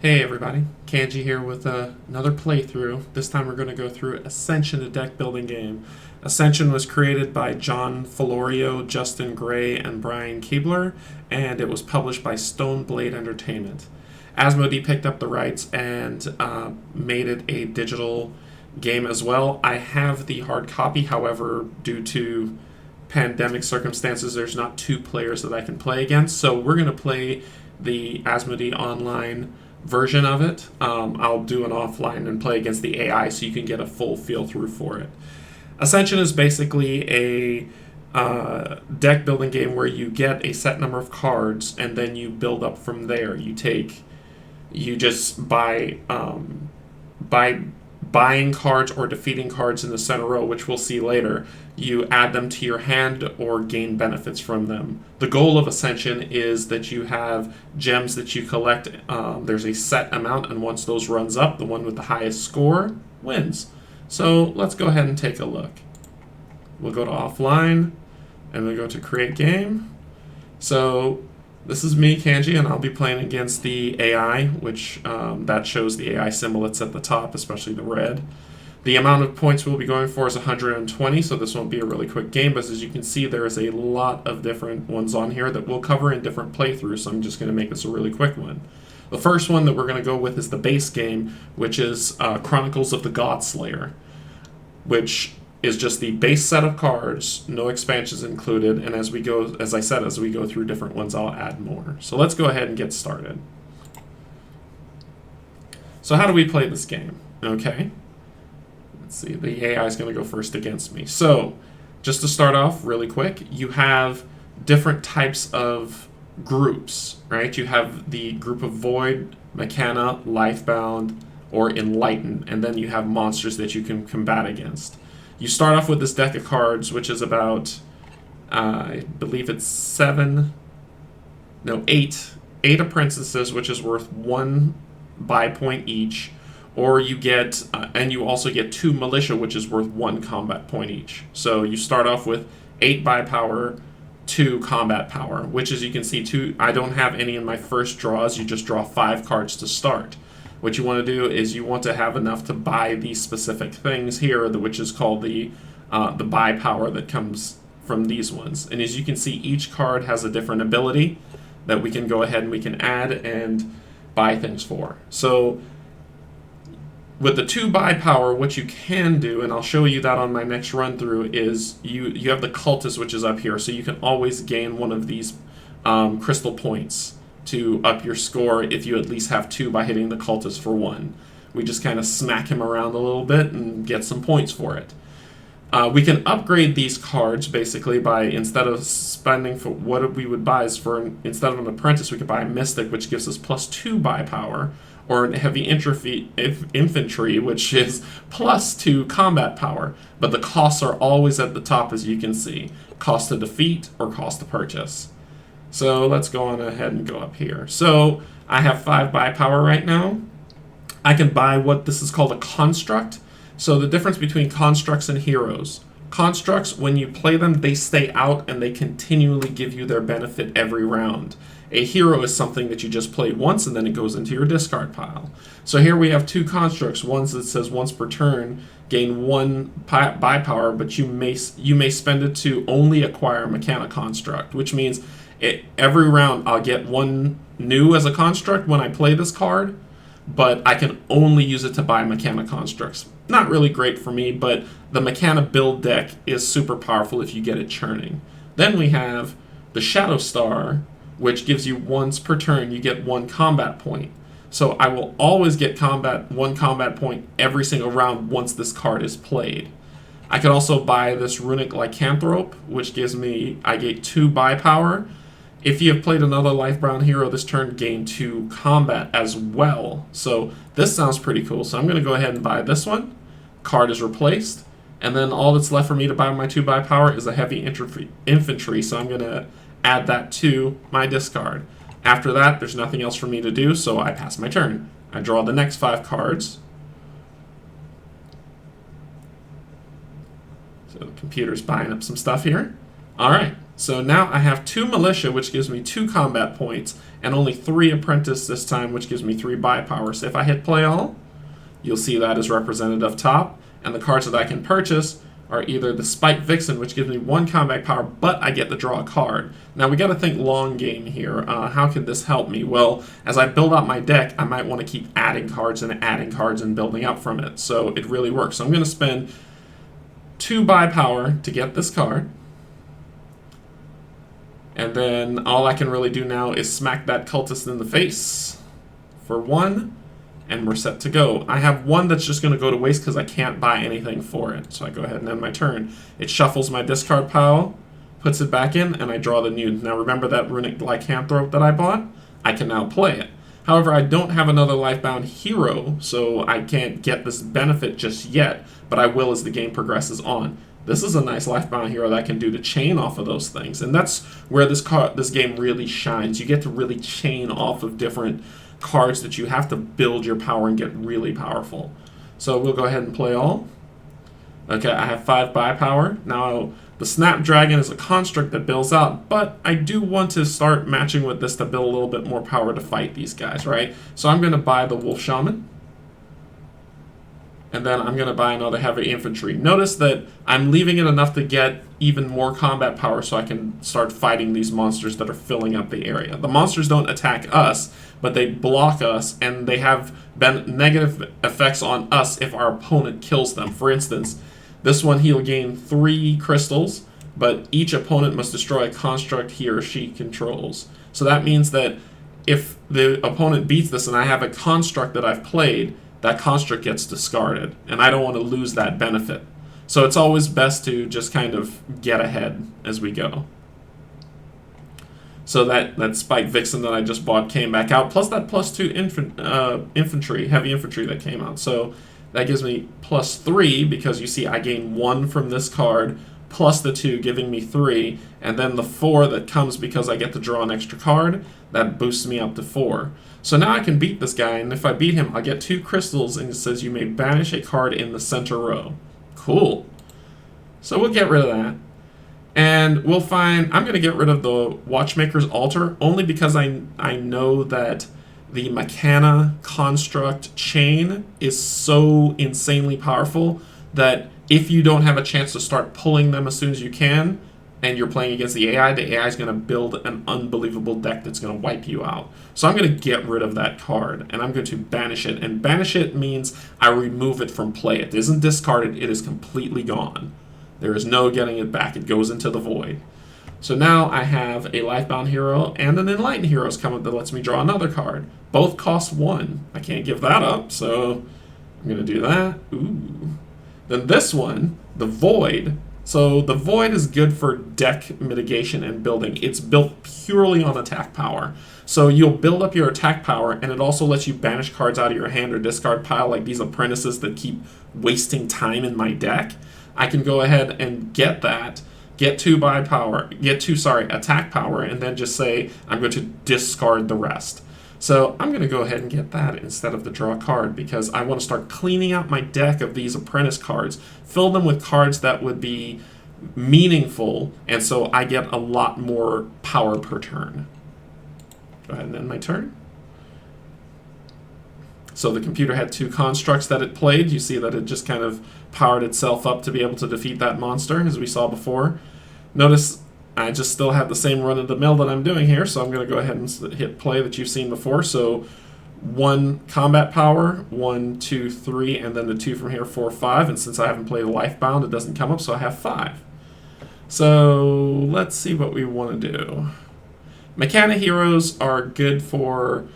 Hey everybody, Canje here with another playthrough. This time we're going to go through Ascension, a deck building game. Ascension was created by John Florio, Justin Gray, and Brian Keebler, and it was published by Stoneblade Entertainment. Asmodee picked up the rights and made it a digital game as well. I have the hard copy, however, due to pandemic circumstances, there's not two players that I can play against, so we're going to play the Asmodee online version of it. I'll do an offline and play against the AI so you can get a full feel through for it. Ascension is basically a deck building game where you get a set number of cards and then you build up from there. You just by buying cards or defeating cards in the center row, which we'll see later, you add them to your hand or gain benefits from them. The goal of Ascension is that you have gems that you collect. There's a set amount, and once those runs up, the one with the highest score wins. So let's go ahead and take a look. We'll go to offline, and we'll go to create game. So this is me, Canje, and I'll be playing against the AI, which that shows the AI symbol that's at the top, especially the red. The amount of points we'll be going for is 120, so this won't be a really quick game, but as you can see, there is a lot of different ones on here that we'll cover in different playthroughs, so I'm just going to make this a really quick one. The first one that we're going to go with is the base game, which is Chronicles of the Godslayer, which is just the base set of cards, no expansions included, and as we go through different ones, I'll add more. So let's go ahead and get started. So how do we play this game? Okay. Let's see, the AI is going to go first against me. So, just to start off really quick, you have different types of groups, right? You have the group of Void, Mechana, Lifebound, or Enlighten, and then you have monsters that you can combat against. You start off with this deck of cards, which is about, I believe it's 8 apprentices, which is worth 1 buy point each. Or you get, and you also get 2 militia, which is worth 1 combat point each. So you start off with 8 buy power, 2 combat power, which as you can see, I don't have any in my first draws. You just draw 5 cards to start. What you want to do is you want to have enough to buy these specific things here, which is called the buy power that comes from these ones. And as you can see, each card has a different ability that we can go ahead and we can add and buy things for. So with the 2 buy power, what you can do, and I'll show you that on my next run through, is you have the cultist, which is up here, so you can always gain one of these crystal points to up your score if you at least have 2 by hitting the cultist for 1. We just kind of smack him around a little bit and get some points for it. We can upgrade these cards basically by, instead of spending for what we would buy is for, instead of an apprentice, we could buy a mystic, which gives us plus 2 buy power, or heavy infantry, which is plus 2 combat power. But the costs are always at the top, as you can see. Cost to defeat or cost to purchase. So let's go on ahead and go up here. So I have 5 buy power right now. I can buy what this is called a construct. So the difference between constructs and heroes. Constructs, when you play them, they stay out and they continually give you their benefit every round. A hero is something that you just played once and then it goes into your discard pile. So here we have 2 constructs. One that says once per turn, gain 1 buy power, but you may spend it to only acquire a Mechana construct, which means every round I'll get 1 new as a construct when I play this card, but I can only use it to buy Mechana constructs. Not really great for me, but the Mechana build deck is super powerful if you get it churning. Then we have the Shadow Star, which gives you once per turn, you get 1 combat point. So I will always get 1 combat point every single round once this card is played. I can also buy this Runic Lycanthrope, which gives me, I get 2 buy power. If you have played another Lifebound hero this turn, gain 2 combat as well. So this sounds pretty cool. So I'm going to go ahead and buy this one. Card is replaced. And then all that's left for me to buy my 2 buy power is a heavy infantry. So I'm going to add that to my discard. After that, there's nothing else for me to do, so I pass my turn. I draw the next 5 cards. So the computer's buying up some stuff here. All right, So now I have 2 militia, which gives me 2 combat points, and only 3 apprentice this time, which gives me 3 buy power. So if I hit play all, you'll see that is represented up top, and the cards that I can purchase are either the Spike Vixen, which gives me 1 combat power, but I get to draw a card. Now we got to think long game here. How could this help me? Well, as I build out my deck, I might want to keep adding cards and building up from it. So it really works. So I'm going to spend 2 buy power to get this card. And then all I can really do now is smack that cultist in the face for 1, and we're set to go. I have 1 that's just going to go to waste because I can't buy anything for it. So I go ahead and end my turn. It shuffles my discard pile, puts it back in, and I draw the new. Now remember that Runic Lycanthrope that I bought? I can now play it. However, I don't have another Lifebound hero, so I can't get this benefit just yet, but I will as the game progresses on. This is a nice Lifebound hero that can do the chain off of those things, and that's where this game really shines. You get to really chain off of different cards that you have to build your power and get really powerful. So we'll go ahead and play all. Okay, I have 5 buy power. Now, the Snapdragon is a construct that builds out, but I do want to start matching with this to build a little bit more power to fight these guys, right? So I'm going to buy the Wolf Shaman. And then I'm going to buy another heavy infantry. Notice that I'm leaving it enough to get even more combat power so I can start fighting these monsters that are filling up the area. The monsters don't attack us, but they block us, and they have negative effects on us if our opponent kills them. For instance, this one he'll gain 3 crystals, but each opponent must destroy a construct he or she controls. So that means that if the opponent beats this and I have a construct that I've played, that construct gets discarded, and I don't want to lose that benefit. So it's always best to just kind of get ahead as we go. So that Spike Vixen that I just bought came back out, plus that +2 infantry, heavy infantry that came out. So that gives me +3, because you see I gain 1 from this card, plus the 2 giving me 3, and then the 4 that comes because I get to draw an extra card, that boosts me up to 4. So now I can beat this guy, and if I beat him, I'll get 2 crystals, and it says you may banish a card in the center row. Cool. So we'll get rid of that. And we'll find, I'm going to get rid of the Watchmaker's Altar, only because I know that the Mechana construct chain is so insanely powerful that if you don't have a chance to start pulling them as soon as you can, and you're playing against the AI is going to build an unbelievable deck that's going to wipe you out. So I'm going to get rid of that card, and I'm going to banish it. And banish it means I remove it from play. It isn't discarded, it is completely gone. There is no getting it back. It goes into the void. So now I have a Lifebound hero and an Enlightened hero's coming that lets me draw another card. Both cost 1. I can't give that up, so I'm going to do that. Ooh. Then this one, the Void. So the Void is good for deck mitigation and building. It's built purely on attack power. So you'll build up your attack power, and it also lets you banish cards out of your hand or discard pile, like these apprentices that keep wasting time in my deck. I can go ahead and get that, get 2 attack power, and then just say I'm going to discard the rest. So I'm going to go ahead and get that instead of the draw card, because I want to start cleaning out my deck of these apprentice cards, fill them with cards that would be meaningful, and so I get a lot more power per turn. Go ahead and end my turn. So the computer had 2 constructs that it played. You see that it just kind of powered itself up to be able to defeat that monster, as we saw before. Notice I just still have the same run-of-the-mill that I'm doing here, so I'm going to go ahead and hit play that you've seen before. So 1 combat power, 1, 2, 3, and then the 2 from here, 4, 5. And since I haven't played Lifebound, it doesn't come up, so I have 5. So let's see what we want to do. Mechana heroes are good for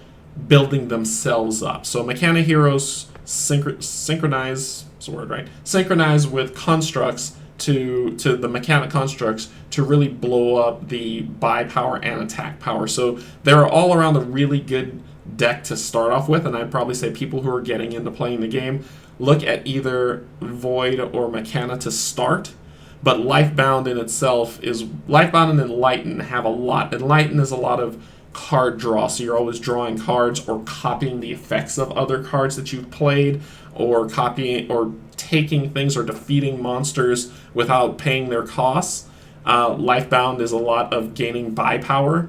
building themselves up. So Mechana heroes synchronize, that's the word, right? Synchronize with constructs to the mechanic constructs to really blow up the buy power and attack power. So they're all around a really good deck to start off with, and I'd probably say people who are getting into playing the game, look at either Void or Mechana to start. But Lifebound in itself is, Lifebound and Enlighten have a lot. Enlighten is a lot of card draw, so you're always drawing cards or copying the effects of other cards that you've played, or copying or taking things or defeating monsters without paying their costs. Lifebound is a lot of gaining buy power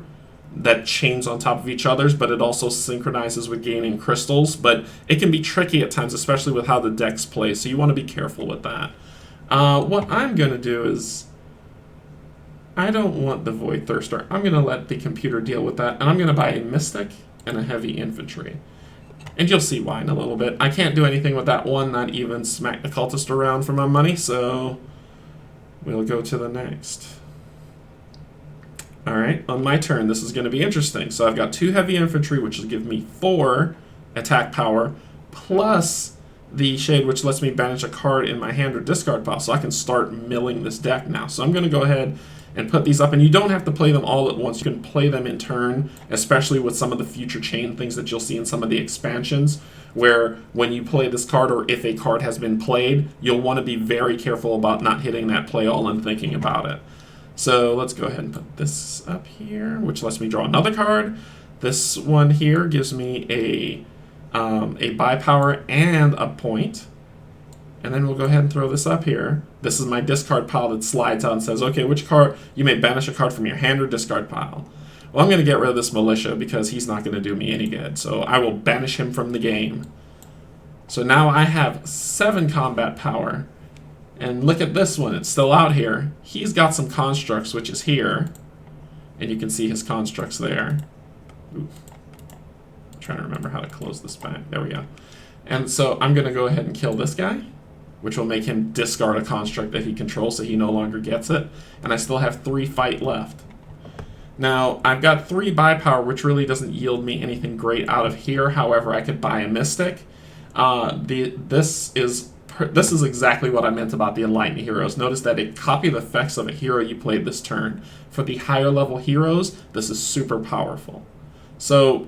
that chains on top of each other's, but it also synchronizes with gaining crystals. But it can be tricky at times, especially with how the decks play, so you want to be careful with that. What I'm going to do is, I don't want the Void Thirster. I'm going to let the computer deal with that, and I'm going to buy a Mystic and a Heavy Infantry. And you'll see why in a little bit. I can't do anything with that one, not even smack the Cultist around for my money, so we'll go to the next. Alright, on my turn, this is going to be interesting. So I've got 2 Heavy Infantry, which will give me 4 attack power, plus the Shade, which lets me banish a card in my hand or discard pile, so I can start milling this deck now. So I'm going to go ahead and put these up, and you don't have to play them all at once. You can play them in turn, especially with some of the future chain things that you'll see in some of the expansions, where when you play this card, or if a card has been played, you'll want to be very careful about not hitting that play all and thinking about it. So let's go ahead and put this up here, which lets me draw another card. This one here gives me a buy power and a point. And then we'll go ahead and throw this up here. This is my discard pile that slides out and says, okay, which card, you may banish a card from your hand or discard pile. Well, I'm going to get rid of this Militia because he's not going to do me any good. So I will banish him from the game. So now I have 7 combat power. And look at this one, it's still out here. He's got some constructs, which is here. And you can see his constructs there. Ooh. I'm trying to remember how to close this back. There we go. And so I'm going to go ahead and kill this guy, which will make him discard a construct that he controls so he no longer gets it. And I still have 3 fight left. Now, I've got 3 buy power, which really doesn't yield me anything great out of here. However, I could buy a Mystic. This is exactly what I meant about the Enlightened Heroes. Notice that it copied the effects of a hero you played this turn. For the higher level heroes, this is super powerful. So,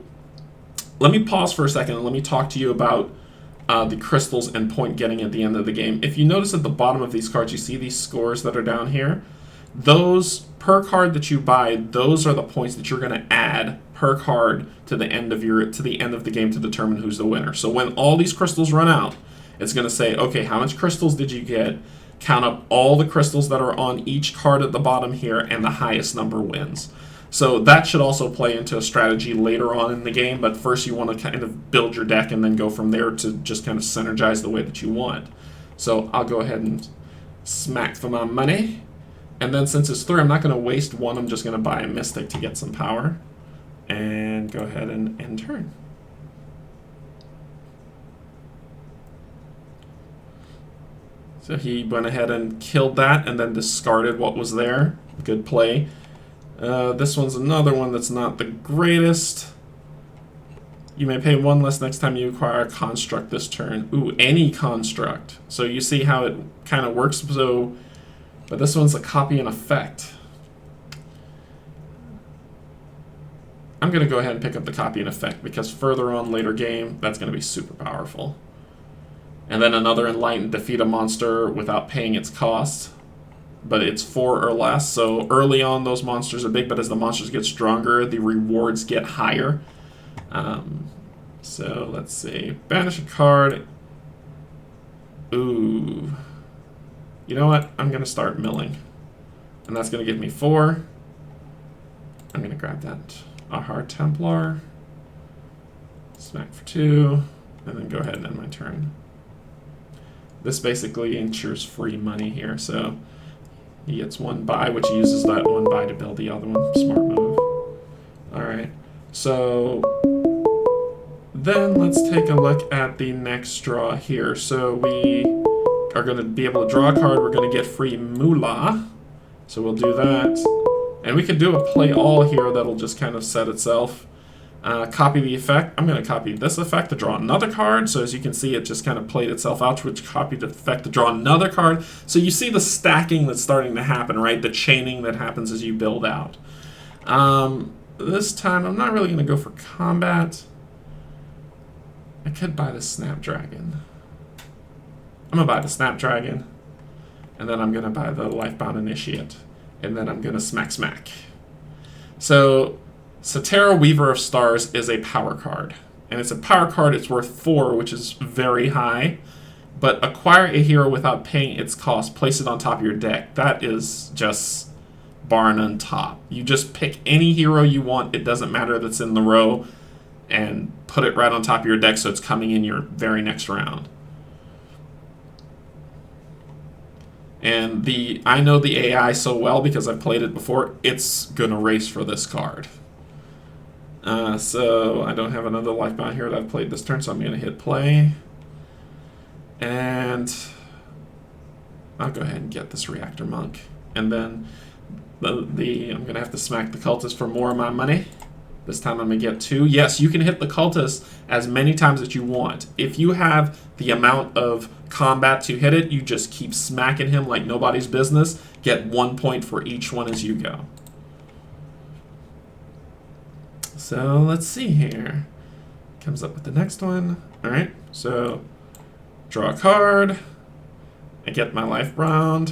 let me pause for a second and let me talk to you about the crystals and point getting at the end of the game. If you notice at the bottom of these cards, you see these scores that are down here? Those, per card that you buy, those are the points that you're going to add per card to the end of the game to determine who's the winner. So when all these crystals run out, it's going to say, okay, how much crystals did you get? Count up all the crystals that are on each card at the bottom here, and the highest number wins. So that should also play into a strategy later on in the game, but first you want to kind of build your deck and then go from there to just kind of synergize the way that you want. So I'll go ahead and smack for my money. And then since it's 3, I'm not going to waste 1. I'm just going to buy a Mystic to get some power. And go ahead and end turn. So he went ahead and killed that and then discarded what was there. Good play. This one's another one that's not the greatest. You may pay 1 less next time you acquire a construct this turn. Ooh, any construct. So you see how it kind of works. So, but this one's a copy and effect. I'm going to go ahead and pick up the copy and effect because further on later game, that's going to be super powerful. And then another Enlightened, defeat a monster without paying its cost. But it's 4 or less, so early on those monsters are big, but as the monsters get stronger, the rewards get higher. So let's see. Banish a card. Ooh. You know what? I'm going to start milling. And that's going to give me 4. I'm going to grab that. A Hard Templar. Smack for 2. And then go ahead and end my turn. This basically ensures free money here, so he gets 1 buy, which he uses that 1 buy to build the other one. Smart move. Alright, so then let's take a look at the next draw here. So we are going to be able to draw a card. We're going to get free Moolah. So we'll do that. And we can do a play all here that'll just kind of set itself. Copy the effect. I'm going to copy this effect to draw another card. So as you can see, it just kind of played itself out, which copied the effect to draw another card. So you see the stacking that's starting to happen, right? The chaining that happens as you build out. This time, I'm not really going to go for combat. I could buy the Snapdragon. I'm going to buy the Snapdragon. And then I'm going to buy the Lifebound Initiate. And then I'm going to smack. So Satera, Weaver of Stars is a power card. And it's a power card, it's worth 4, which is very high. But acquire a hero without paying its cost, place it on top of your deck. That is just bar none top. You just pick any hero you want, it doesn't matter that's in the row, and put it right on top of your deck so it's coming in your very next round. And I know the AI so well because I've played it before, it's gonna race for this card. So I don't have another life bound here that I've played this turn, so I'm gonna hit play. And I'll go ahead and get this Reactor Monk. And then I'm gonna have to smack the Cultist for more of my money. This time I'm gonna get 2. Yes, you can hit the Cultist as many times as you want. If you have the amount of combat to hit it, you just keep smacking him like nobody's business. Get 1 point for each one as you go. So let's see here. Comes up with the next one. Alright, so draw a card. I get my life round,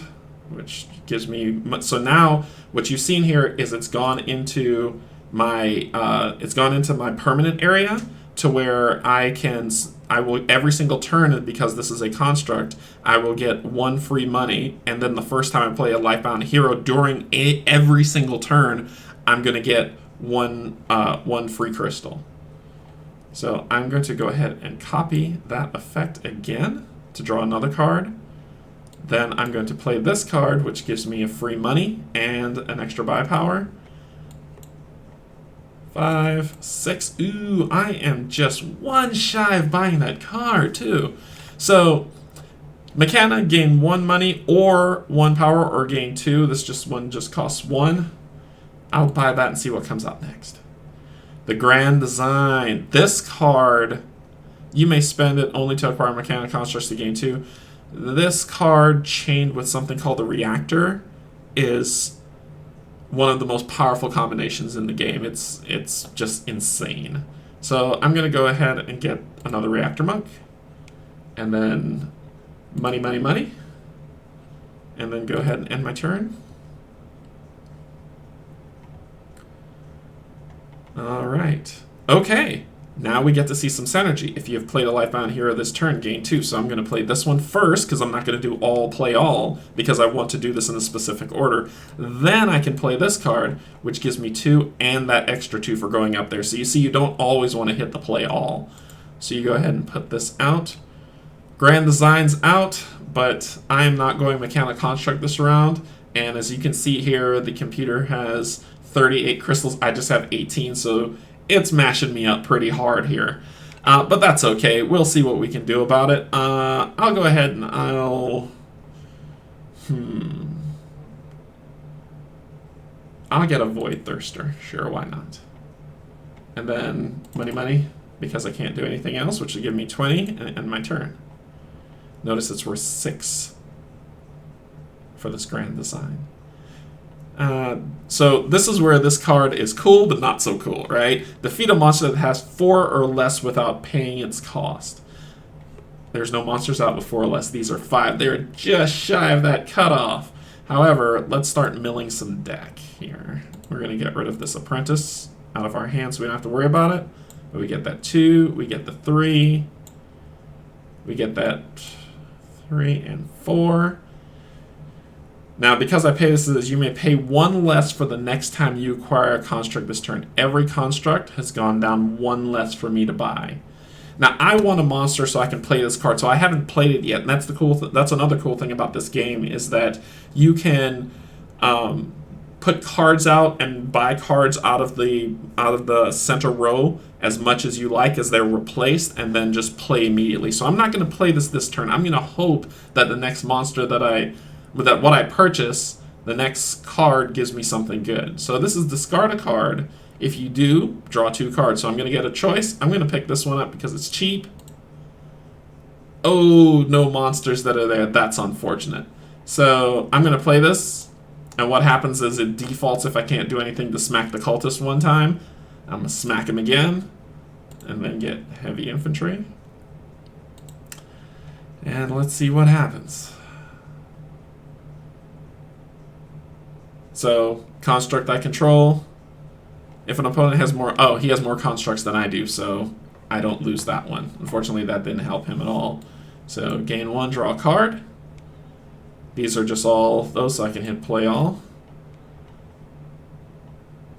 which gives me... So now what you've seen here is it's gone into my permanent area to where I will every single turn, because this is a construct, I will get 1 free money, and then the first time I play a lifebound hero during every single turn, I'm going to get one free crystal. So I'm going to go ahead and copy that effect again to draw another card. Then I'm going to play this card, which gives me a free money and an extra buy power. 5, 6. Ooh, I am just 1 shy of buying that card, too. So, Mechana, gain 1 money or 1 power, or gain 2. This one just costs 1. I'll buy that and see what comes out next. The Grand Design. This card, you may spend it only to acquire Mechana constructs to gain 2. This card, chained with something called the Reactor, is one of the most powerful combinations in the game. It's just insane. So I'm going to go ahead and get another Reactor Monk. And then money, money, money. And then go ahead and end my turn. Alright. Okay. Now we get to see some synergy. If you have played a Lifebound hero this turn, gain 2. So I'm going to play this one first, because I'm not going to do play all, because I want to do this in a specific order. Then I can play this card, which gives me 2 and that extra 2 for going up there. So you see, you don't always want to hit the play all. So you go ahead and put this out. Grand Design's out, but I am not going Mechanic Construct this round. And as you can see here, the computer has 38 crystals. I just have 18, so it's mashing me up pretty hard here. But that's okay. We'll see what we can do about it. I'll go ahead and I'll get a Void Thirster. Sure, why not? And then money, money, because I can't do anything else, which will give me 20 and end my turn. Notice it's worth 6 for this Grand Design. So this is where this card is cool, but not so cool, right? Defeat a monster that has 4 or less without paying its cost. There's no monsters out with 4 or less. These are 5. They're just shy of that cutoff. However, let's start milling some deck here. We're going to get rid of this Apprentice out of our hands so we don't have to worry about it. But we get that 2, we get the 3, we get that 3 and 4. Now, because I pay this as you may pay 1 less for the next time you acquire a construct this turn. Every construct has gone down 1 less for me to buy. Now, I want a monster so I can play this card, so I haven't played it yet, and that's the that's another cool thing about this game, is that you can put cards out and buy cards out of the center row as much as you like as they're replaced, and then just play immediately. So I'm not going to play this turn. I'm going to hope that the next monster that what I purchase, the next card gives me something good. So this is discard a card. If you do, draw 2 cards. So I'm going to get a choice. I'm going to pick this one up because it's cheap. Oh, no monsters that are there. That's unfortunate. So I'm going to play this. And what happens is it defaults if I can't do anything to smack the cultist 1 time. I'm going to smack him again. And then get heavy infantry. And let's see what happens. So, construct I control. If an opponent has more... Oh, he has more constructs than I do, so I don't lose that one. Unfortunately, that didn't help him at all. So, gain 1, draw a card. These are just all those, so I can hit play all.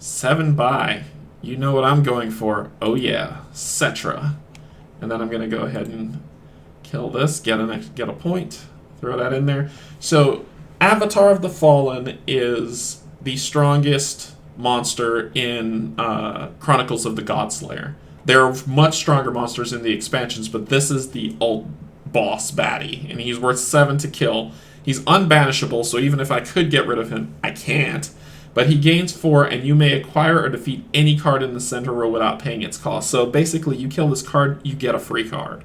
7 buy. You know what I'm going for. Oh yeah, Cetra. And then I'm going to go ahead and kill this, get a point, throw that in there. So Avatar of the Fallen is the strongest monster in Chronicles of the Godslayer. There are much stronger monsters in the expansions, but this is the old boss baddie, and he's worth 7 to kill. He's unbanishable, so even if I could get rid of him, I can't. But he gains 4, and you may acquire or defeat any card in the center row without paying its cost. So basically, you kill this card, you get a free card.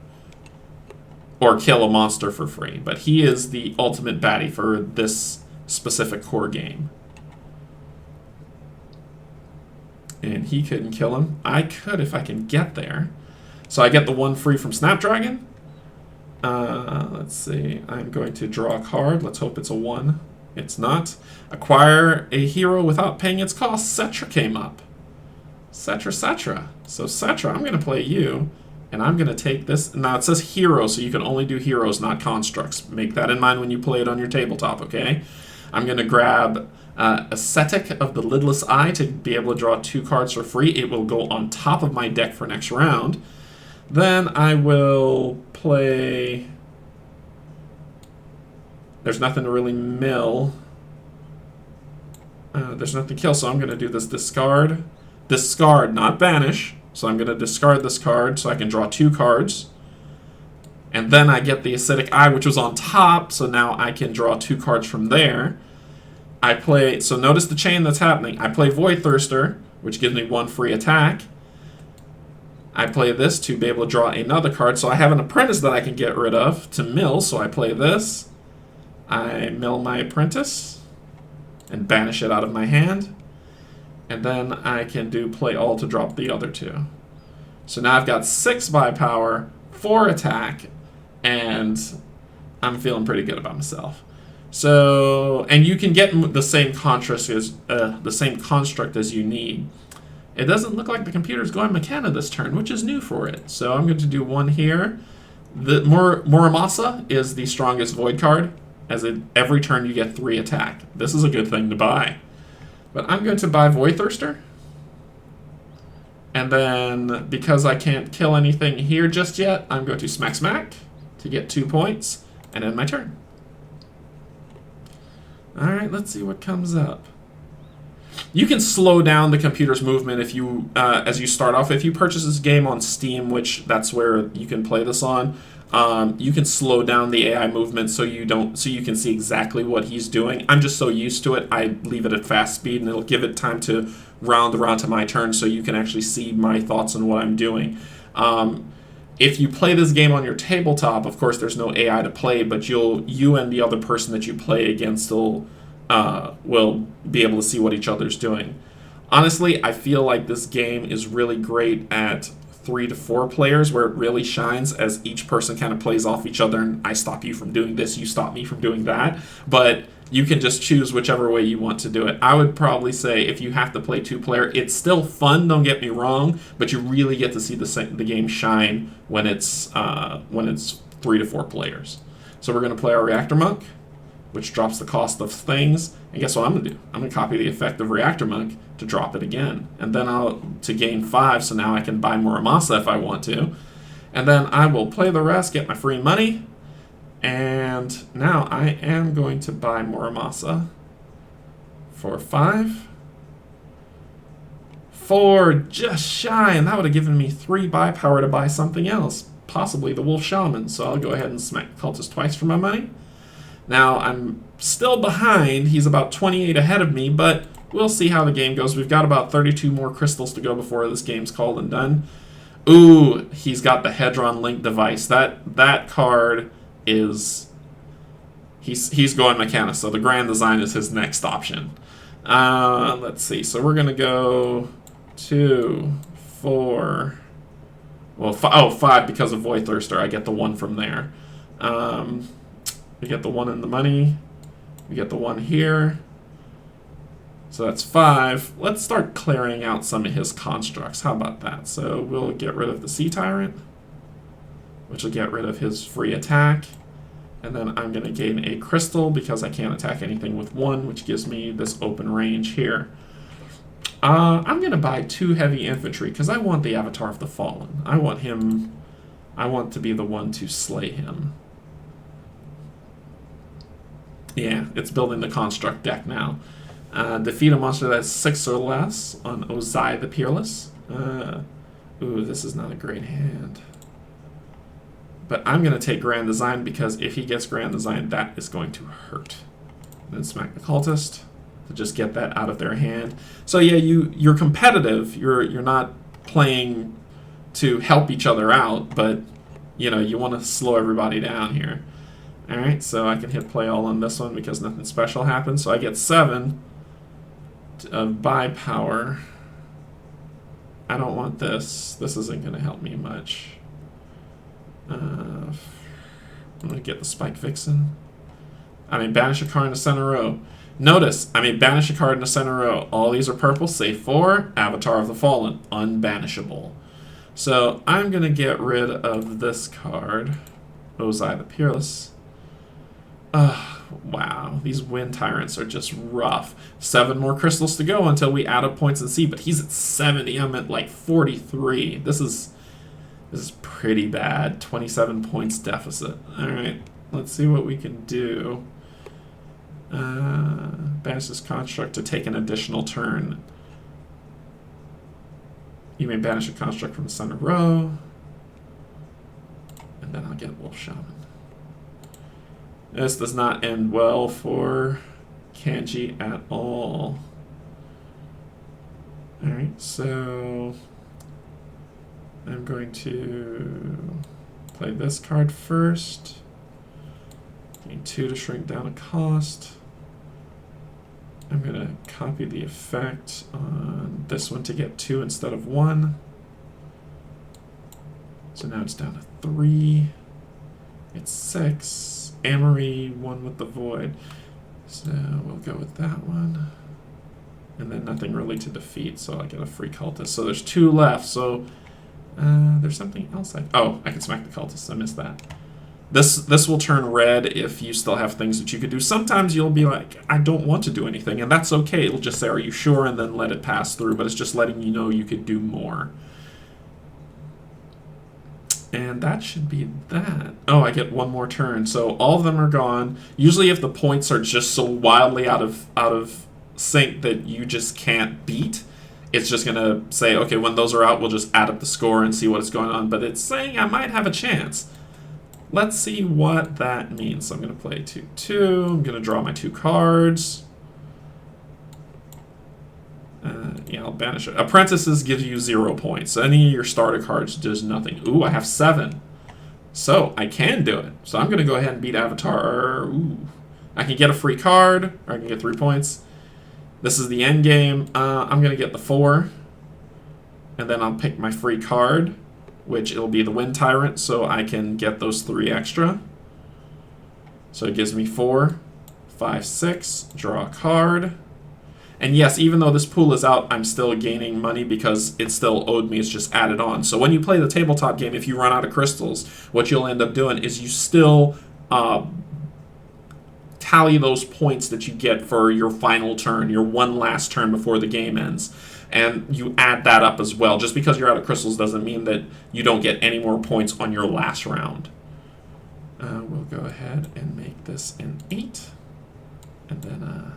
Or kill a monster for free. But he is the ultimate baddie for this specific core game. And he couldn't kill him. I could if I can get there. So I get the 1 free from Snapdragon. Let's see. I'm going to draw a card. Let's hope it's a 1. It's not. Acquire a hero without paying its cost. Cetra came up. Cetra. So Cetra, I'm going to play you. And I'm going to take this. Now it says hero, so you can only do heroes, not constructs. Make that in mind when you play it on your tabletop, okay? I'm going to grab Ascetic of the Lidless Eye to be able to draw 2 cards for free. It will go on top of my deck for next round. Then I will play... There's nothing to really mill. There's nothing to kill, so I'm going to do this discard. Discard, not banish. So I'm going to discard this card so I can draw 2 cards. And then I get the Acidic Eye, which was on top, so now I can draw 2 cards from there. I play, so notice the chain that's happening. I play Void Thirster, which gives me 1 free attack. I play this to be able to draw another card, so I have an Apprentice that I can get rid of to mill, so I play this. I mill my Apprentice and banish it out of my hand. And then I can do play all to drop the other 2. So now I've got 6 buy power, 4 attack, and I'm feeling pretty good about myself. So, and you can get the same construct as you need. It doesn't look like the computer's going Mechana this turn, which is new for it. So I'm going to do 1 here. The Muramasa is the strongest Void card. Every turn you get 3 attack. This is a good thing to buy. But I'm going to buy Void Thirster. And then, because I can't kill anything here just yet, I'm going to smack to get 2 points and end my turn. Alright, let's see what comes up. You can slow down the computer's movement if you, as you start off. If you purchase this game on Steam, which that's where you can play this on, you can slow down the AI movement so you can see exactly what he's doing. I'm just so used to it, I leave it at fast speed, and it'll give it time to round around to my turn so you can actually see my thoughts on what I'm doing. If you play this game on your tabletop, of course there's no AI to play, but you and the other person that you play against will be able to see what each other's doing. Honestly, I feel like this game is really great at 3 to 4 players, where it really shines as each person kind of plays off each other, and I stop you from doing this, you stop me from doing that, but you can just choose whichever way you want to do it. I would probably say if you have to play 2-player, it's still fun, don't get me wrong, but you really get to see the game shine when it's 3 to 4 players. So we're going to play our Reactor Monk, which drops the cost of things, and guess what I'm going to do? I'm going to copy the effect of Reactor Monk to drop it again, and then to gain 5, so now I can buy Muramasa if I want to, and then I will play the rest, get my free money, and now I am going to buy Muramasa for 5. 4, just shy, and that would have given me 3 buy power to buy something else, possibly the Wolf Shaman, so I'll go ahead and smack Cultist twice for my money. Now, I'm still behind. He's about 28 ahead of me, but we'll see how the game goes. We've got about 32 more crystals to go before this game's called and done. Ooh, he's got the Hedron Link device. That card is... He's going Mechana, so the Grand Design is his next option. Let's see. So we're going to go 2, 4... Well, 5 because of Void Thirster. I get the 1 from there. We get the 1 in the money. We get the 1 here. So that's 5. Let's start clearing out some of his constructs. How about that? So we'll get rid of the Sea Tyrant, which will get rid of his free attack. And then I'm going to gain a crystal because I can't attack anything with 1, which gives me this open range here. I'm going to buy 2 heavy infantry because I want the Avatar of the Fallen. I want to be the one to slay him. Yeah, it's building the construct deck now. Defeat a monster that's 6 or less on Ozai the Peerless. Ooh, this is not a great hand. But I'm going to take Grand Design because if he gets Grand Design, that is going to hurt. Then smack the Cultist to just get that out of their hand. So yeah, you're competitive. You're not playing to help each other out, but you know, you want to slow everybody down here. Alright, so I can hit play all on this one because nothing special happens. So I get 7 of buy power. I don't want this. This isn't going to help me much. I'm going to get the Spike Vixen. I mean, banish a card in the center row. Notice, I mean, banish a card in the center row. All these are purple, save for Avatar of the Fallen. Unbanishable. So I'm going to get rid of this card. Ozai the Peerless. Wow, these Wind Tyrants are just rough. 7 more crystals to go until we add up points and see, but he's at 70. I'm at like 43. This is pretty bad. 27 points deficit. Alright, let's see what we can do. Banish this construct to take an additional turn. You may banish a construct from the center row. And then I'll get Wolf Shaman. This does not end well for Canje at all. Alright, so I'm going to play this card first. Getting 2 to shrink down a cost. I'm going to copy the effect on this one to get 2 instead of 1. So now it's down to 3. It's 6. Amory, 1 with the Void. So we'll go with that one. And then nothing really to defeat, so I get a free Cultist. So there's 2 left, so there's something else I can smack the Cultist. I missed that. This will turn red if you still have things that you could do. Sometimes you'll be like, I don't want to do anything, and that's okay. It'll just say, are you sure? And then let it pass through, but it's just letting you know you could do more. And that should be that. Oh, I get 1 more turn. So all of them are gone. Usually if the points are just so wildly out of sync that you just can't beat, it's just going to say, okay, when those are out, we'll just add up the score and see what's going on. But it's saying I might have a chance. Let's see what that means. So I'm going to play 2-2. I'm going to draw my 2 cards. Yeah, I'll banish it. Apprentices gives you 0 points. Any of your starter cards does nothing. Ooh, I have 7. So I can do it. So I'm going to go ahead and beat Avatar. Ooh. I can get a free card, or I can get 3 points. This is the end game. I'm going to get the 4. And then I'll pick my free card, which it'll be the Wind Tyrant, so I can get those 3 extra. So it gives me 4, 5, 6. Draw a card. And yes, even though this pool is out, I'm still gaining money because it still owed me. It's just added on. So when you play the tabletop game, if you run out of crystals, what you'll end up doing is you still tally those points that you get for your final turn, your one last turn before the game ends. And you add that up as well. Just because you're out of crystals doesn't mean that you don't get any more points on your last round. We'll go ahead and make this an 8. And then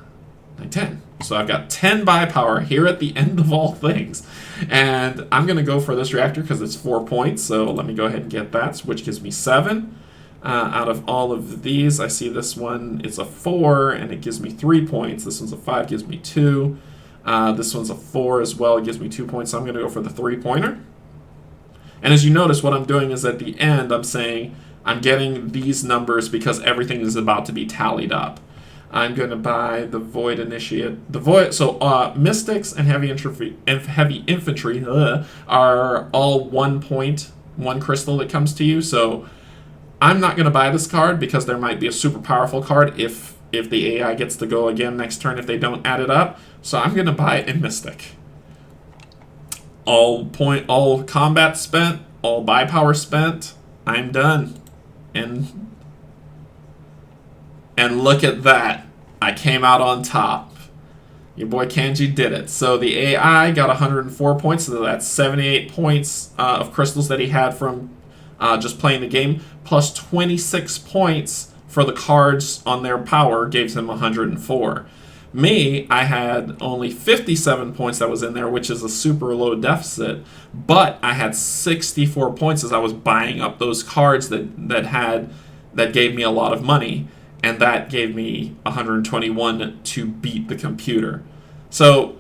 10. So I've got 10 buy power here at the end of all things. And I'm going to go for this reactor because it's 4 points. So let me go ahead and get that, which gives me 7. Out of all of these, I see this one, it's a 4, and it gives me 3 points. This one's a 5, gives me 2. This one's a 4 as well, it gives me 2 points. So I'm going to go for the 3-pointer. And as you notice, what I'm doing is at the end, I'm saying I'm getting these numbers because everything is about to be tallied up. I'm going to buy the Void Initiate. So Mystics and Heavy Infantry are all 1 point, 1 crystal that comes to you. So I'm not going to buy this card because there might be a super powerful card if the AI gets to go again next turn if they don't add it up. So I'm going to buy a Mystic. All combat spent, all buy power spent. I'm done. And look at that. I came out on top. Your boy Canje did it. So the AI got 104 points, so that's 78 points of crystals that he had from just playing the game, plus 26 points for the cards on their power gives him 104. Me, I had only 57 points that was in there, which is a super low deficit, but I had 64 points as I was buying up those cards that gave me a lot of money, and that gave me 121 to beat the computer. So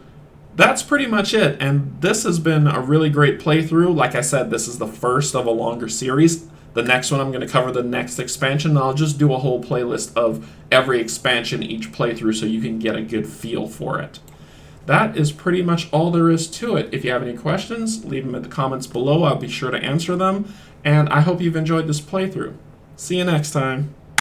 that's pretty much it, and this has been a really great playthrough. Like I said, this is the first of a longer series. The next one I'm going to cover the next expansion, and I'll just do a whole playlist of every expansion each playthrough so you can get a good feel for it. That is pretty much all there is to it. If you have any questions, leave them in the comments below. I'll be sure to answer them, and I hope you've enjoyed this playthrough. See you next time.